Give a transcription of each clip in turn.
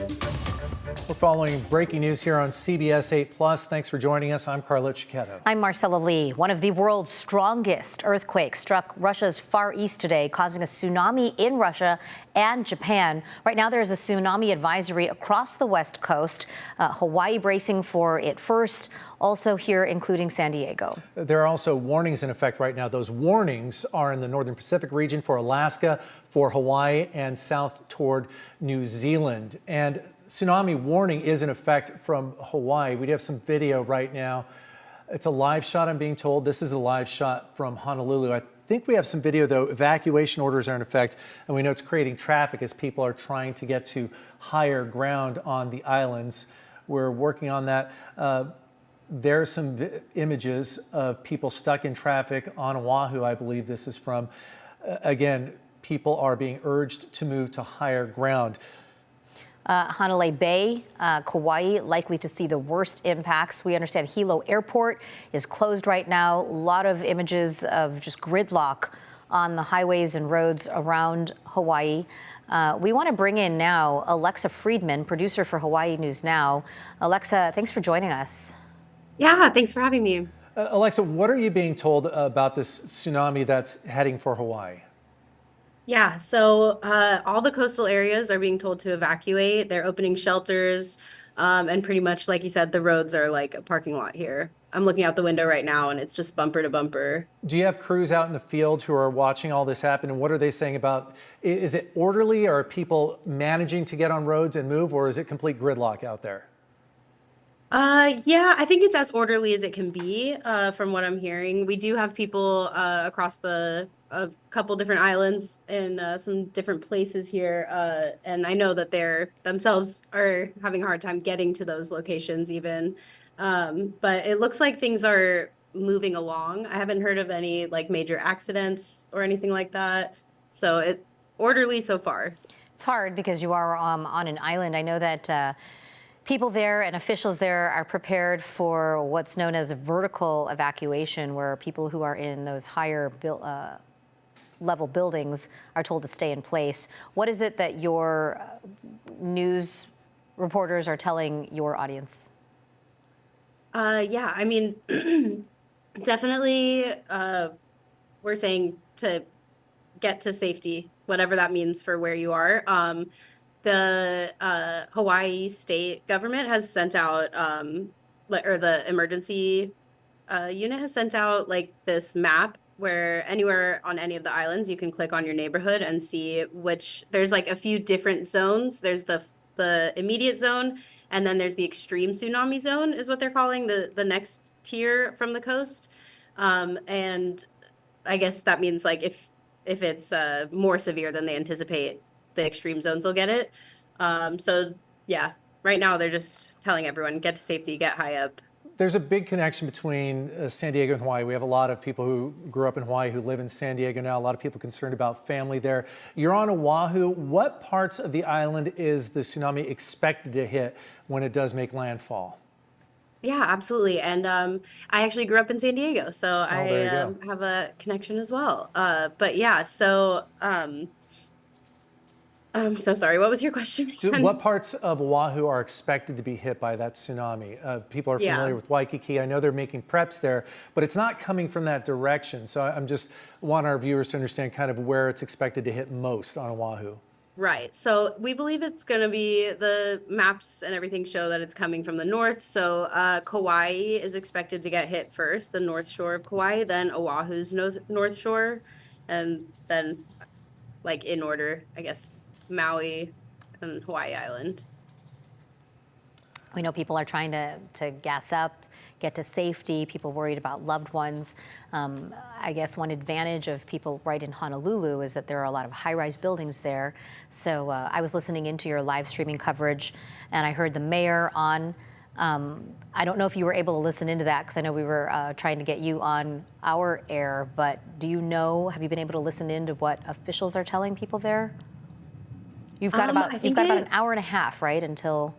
We're following breaking news here on CBS 8+. Thanks for joining us. I'm Carlo Cicchetto. I'm Marcella Lee. One of the world's strongest earthquakes struck Russia's Far East today, causing a tsunami in Russia and Japan. Right now, there is a tsunami advisory across the West Coast. Hawaii bracing for it first, also here, including San Diego. There are also warnings in effect right now. Those warnings are in the northern Pacific region for Alaska, for Hawaii, and south toward New Zealand. And tsunami warning is in effect from Hawaii. We have some video right now. It's a live shot, I'm being told. This is a live shot from Honolulu. I think we have some video, though. Evacuation orders are in effect, and we know it's creating traffic as people are trying to get to higher ground on the islands. We're working on that. There's some images of people stuck in traffic on Oahu, I believe this is from. Again, people are being urged to move to higher ground. Hanalei Bay, Kauai, likely to see the worst impacts. We understand Hilo Airport is closed right now. A lot of images of just gridlock on the highways and roads around Hawaii. We want to bring in now Alexa Friedman, producer for Hawaii News Now. Alexa, thanks for joining us. Yeah, thanks for having me. Alexa, what are you being told about this tsunami that's heading for Hawaii? Yeah, so all the coastal areas are being told to evacuate. They're opening shelters, and pretty much, like you said, the roads are like a parking lot here. I'm looking out the window right now, and it's just bumper to bumper. Do you have crews out in the field who are watching all this happen, and what are they saying about, is it orderly, or are people managing to get on roads and move, or is it complete gridlock out there? Yeah, I think it's as orderly as it can be, from what I'm hearing. We do have people across a couple different islands in some different places here, and I know that they're themselves are having a hard time getting to those locations even. But it looks like things are moving along. I haven't heard of any like major accidents or anything like that. So it's orderly so far. It's hard because you are on an island. I know that people there and officials there are prepared for what's known as a vertical evacuation, where people who are in those higher level buildings are told to stay in place. What is it that your news reporters are telling your audience? Yeah, I mean, definitely we're saying to get to safety, whatever that means for where you are. The Hawaii state government has sent out, or the emergency unit has sent out like this map where anywhere on any of the islands you can click on your neighborhood and see which, there's like a few different zones. There's the immediate zone, and then there's the extreme tsunami zone is what they're calling the next tier from the coast. And I guess that means like if it's more severe than they anticipate, the extreme zones will get it. So yeah, right now they're just telling everyone, get to safety, get high up. There's a big connection between San Diego and Hawaii. We have a lot of people who grew up in Hawaii who live in San Diego now. A lot of people concerned about family there. You're on Oahu. What parts of the island is the tsunami expected to hit when it does make landfall? Yeah, absolutely. And I actually grew up in San Diego, so I have a connection as well. But yeah, so I'm so sorry. What was your question again? What parts of Oahu are expected to be hit by that tsunami? People are familiar with Waikiki. I know they're making preps there, but it's not coming from that direction. So I'm just want our viewers to understand kind of where it's expected to hit most on Oahu. Right. So we believe it's going to be, the maps and everything show that it's coming from the north. So Kauai is expected to get hit first, the north shore of Kauai, then Oahu's north shore, and then like in order, I guess, Maui and Hawaii Island. We know people are trying to gas up, get to safety, people worried about loved ones. I guess one advantage of people right in Honolulu is that there are a lot of high-rise buildings there. So I was listening into your live streaming coverage, and I heard the mayor on. I don't know if you were able to listen into that, because I know we were trying to get you on our air, but do you know, have you been able to listen into what officials are telling people there? You've got about an hour and a half, right, until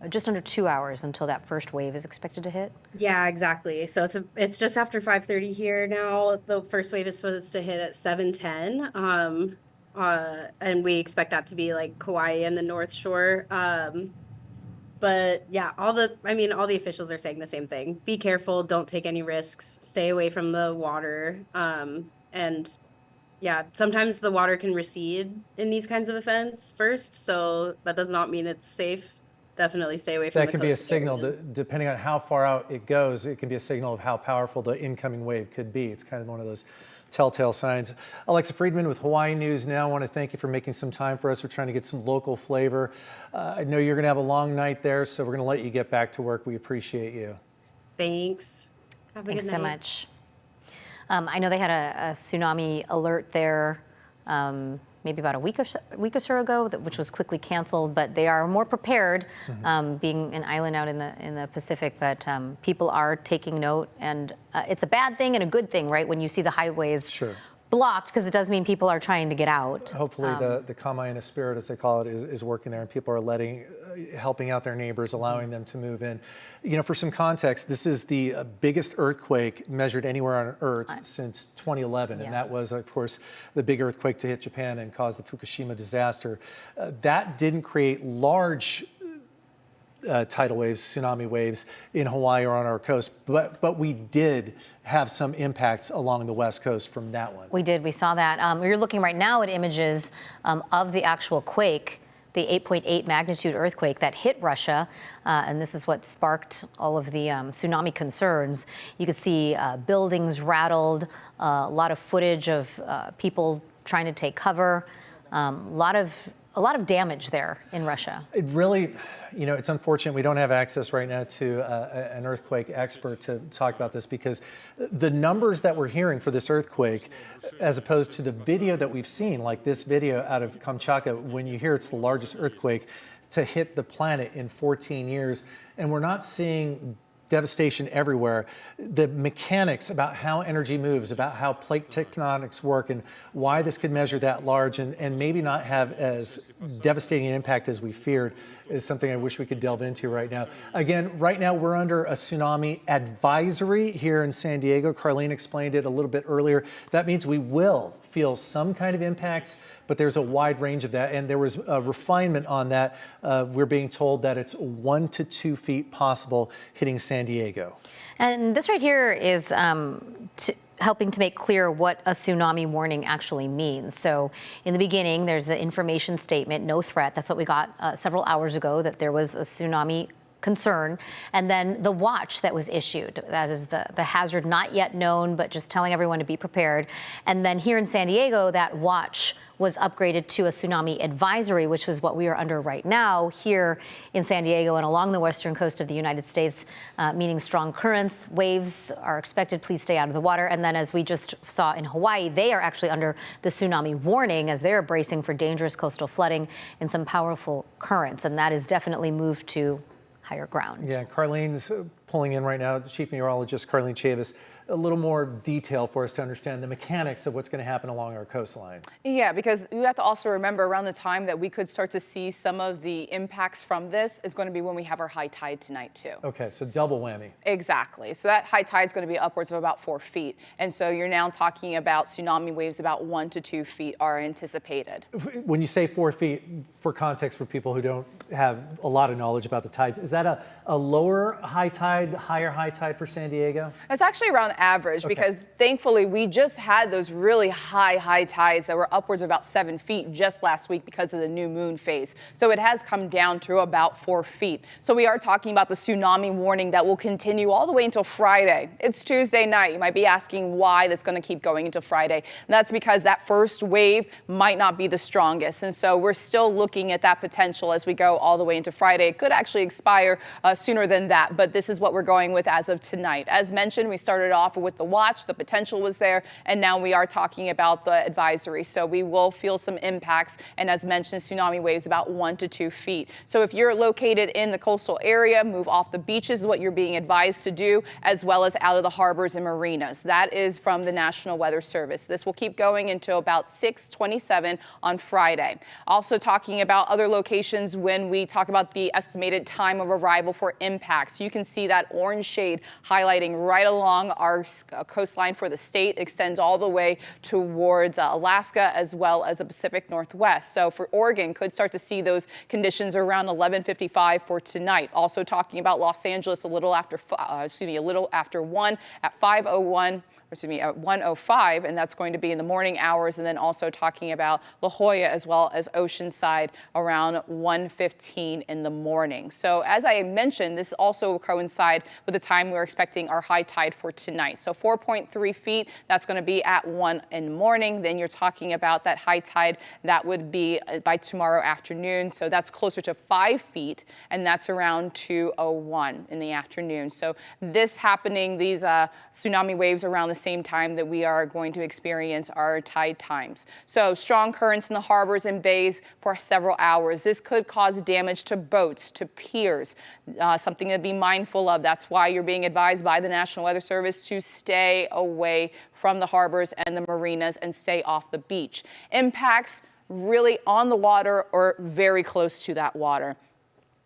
just under 2 hours until that first wave is expected to hit. Yeah, exactly. So it's just after 5:30 here now. The first wave is supposed to hit at 7:10. and we expect that to be like Kauai and the North Shore. But yeah, all the officials are saying the same thing. Be careful, don't take any risks, stay away from the water. And yeah, sometimes the water can recede in these kinds of events first, so that does not mean it's safe. Definitely stay away from That the can be a coastal signal, areas. depending on how far out it goes, it can be a signal of how powerful the incoming wave could be. It's kind of one of those telltale signs. Alexa Friedman with Hawaii News Now. I want to thank you for making some time for us. We're trying to get some local flavor. I know you're going to have a long night there, so we're going to let you get back to work. We appreciate you. Thanks. Have a Thanks good so night. much. I know they had a tsunami alert there maybe about a week or so ago, which was quickly canceled, but they are more prepared, being an island out in the Pacific, but people are taking note, and it's a bad thing and a good thing, right, when you see the highways blocked, because it does mean people are trying to get out. Hopefully the Kamaiana spirit, as they call it, is working there, and people are helping out their neighbors, allowing them to move in. You know, for some context, this is the biggest earthquake measured anywhere on Earth since 2011, and that was, of course, the big earthquake to hit Japan and cause the Fukushima disaster. That didn't create large tidal waves, tsunami waves in Hawaii or on our coast, but we did have some impacts along the west coast from that one. We did, we saw that. You're looking right now at images of the actual quake, the 8.8 magnitude earthquake that hit Russia, and this is what sparked all of the tsunami concerns. You could see buildings rattled, a lot of footage of people trying to take cover, a lot of damage there in Russia. It really, you know, it's unfortunate we don't have access right now to an earthquake expert to talk about this, because the numbers that we're hearing for this earthquake, as opposed to the video that we've seen, like this video out of Kamchatka, when you hear it's the largest earthquake to hit the planet in 14 years, and we're not seeing devastation everywhere. The mechanics about how energy moves, about how plate tectonics work, and why this could measure that large and maybe not have as devastating an impact as we feared is something I wish we could delve into right now. Again, right now we're under a tsunami advisory here in San Diego. Carlene explained it a little bit earlier. That means we will feel some kind of impacts, but there's a wide range of that, and there was a refinement on that. We're being told that it's 1 to 2 feet possible hitting San Diego. And this right here is helping to make clear what a tsunami warning actually means. So in the beginning, there's the information statement, no threat. That's what we got several hours ago, that there was a tsunami concern. And then the watch that was issued, that is the hazard not yet known, but just telling everyone to be prepared. And then here in San Diego, that watch was upgraded to a tsunami advisory, which is what we are under right now here in San Diego and along the western coast of the United States, meaning strong currents, waves are expected. Please stay out of the water. And then, as we just saw in Hawaii, they are actually under the tsunami warning as they're bracing for dangerous coastal flooding and some powerful currents. And that is definitely moved to higher ground. Yeah, Carlene's pulling in right now, Chief Meteorologist Carlene Chavis. A little more detail for us to understand the mechanics of what's going to happen along our coastline. Yeah, because you have to also remember, around the time that we could start to see some of the impacts from this is going to be when we have our high tide tonight too. Okay, so double whammy. Exactly. So that high tide is going to be upwards of about 4 feet. And so you're now talking about tsunami waves about 1 to 2 feet are anticipated. When you say 4 feet, for context for people who don't have a lot of knowledge about the tides, is that a lower high tide, higher high tide for San Diego? It's actually around average, because thankfully we just had those really high tides that were upwards of about 7 feet just last week because of the new moon phase. So it has come down to about 4 feet. So we are talking about the tsunami warning that will continue all the way until Friday. It's Tuesday night. You might be asking why that's going to keep going into Friday. And that's because that first wave might not be the strongest. And so we're still looking at that potential as we go all the way into Friday. It could actually expire sooner than that, but this is what we're going with as of tonight. As mentioned, we started off with the watch, the potential was there, and now we are talking about the advisory. So we will feel some impacts, and as mentioned, tsunami waves about 1 to 2 feet. So if you're located in the coastal area, move off the beaches is what you're being advised to do, as well as out of the harbors and marinas. That is from the National Weather Service. This will keep going until about 6:27 on Friday. Also talking about other locations when we talk about the estimated time of arrival for impacts. You can see that orange shade highlighting right along our our coastline for the state extends all the way towards Alaska as well as the Pacific Northwest. So for Oregon, could start to see those conditions around 11:55 for tonight. Also talking about Los Angeles a little after 1 at 5:01. At 1:05, and that's going to be in the morning hours, and then also talking about La Jolla as well as Oceanside around 1:15 in the morning. So as I mentioned, this also will coincide with the time we're expecting our high tide for tonight. So 4.3 feet, that's going to be at 1 in the morning. Then you're talking about that high tide that would be by tomorrow afternoon. So that's closer to 5 feet, and that's around 2:01 in the afternoon. So this happening, these tsunami waves around the same time that we are going to experience our tide times. So strong currents in the harbors and bays for several hours. This could cause damage to boats, to piers, something to be mindful of. That's why you're being advised by the National Weather Service to stay away from the harbors and the marinas and stay off the beach. Impacts really on the water or very close to that water.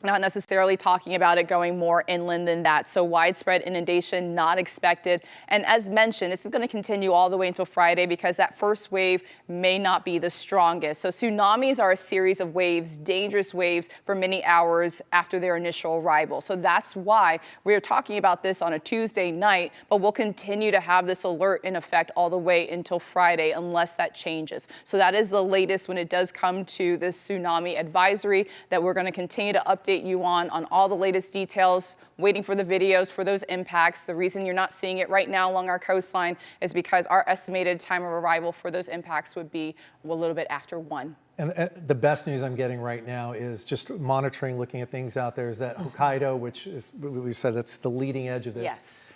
Not necessarily talking about it going more inland than that. So widespread inundation not expected. And as mentioned, this is going to continue all the way until Friday because that first wave may not be the strongest. So tsunamis are a series of waves, dangerous waves for many hours after their initial arrival. So that's why we're talking about this on a Tuesday night, but we'll continue to have this alert in effect all the way until Friday unless that changes. So that is the latest when it does come to this tsunami advisory that we're going to continue to update you on all the latest details, waiting for the videos for those impacts. The reason you're not seeing it right now along our coastline is because our estimated time of arrival for those impacts would be a little bit after 1. And the best news I'm getting right now is just monitoring, looking at things out there, is that Hokkaido, which is, we said that's the leading edge of this. Yes.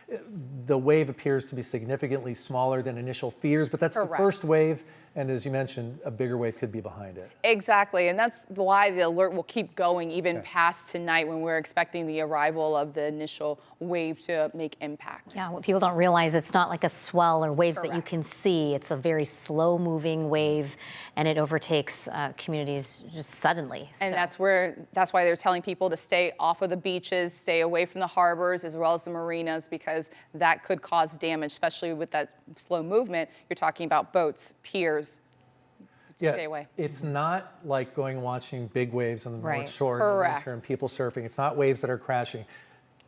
The wave appears to be significantly smaller than initial fears, but that's Correct. the first wave. And as you mentioned, a bigger wave could be behind it. Exactly, and that's why the alert will keep going even past tonight when we're expecting the arrival of the initial wave to make impact. Yeah, what people don't realize, it's not like a swell or waves that you can see. It's a very slow-moving wave, and it overtakes communities just suddenly. And that's why they're telling people to stay off of the beaches, stay away from the harbors as well as the marinas, because that could cause damage, especially with that slow movement. You're talking about boats, piers. Stay away. It's not like going and watching big waves on the North Shore in the winter and people surfing. It's not waves that are crashing.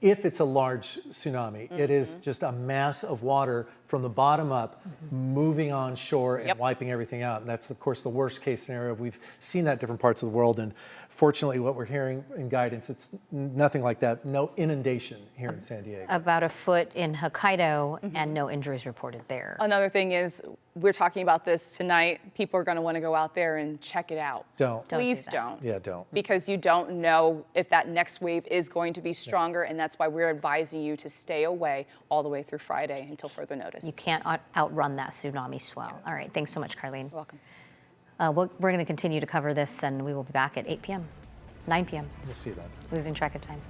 If it's a large tsunami, it is just a mass of water from the bottom up, moving on shore and wiping everything out. And that's, of course, the worst case scenario. We've seen that in different parts of the world. And fortunately, what we're hearing in guidance, it's nothing like that. No inundation here in San Diego. About a foot in Hokkaido and no injuries reported there. Another thing is, we're talking about this tonight. People are going to want to go out there and check it out. Please don't. Yeah, don't. Because you don't know if that next wave is going to be stronger, and that's why we're advising you to stay away all the way through Friday until further notice. You can't outrun that tsunami swell. All right, thanks so much, Carlene. You're welcome. We're going to continue to cover this, and we will be back at 8 p.m., 9 p.m. We'll see that. Losing track of time.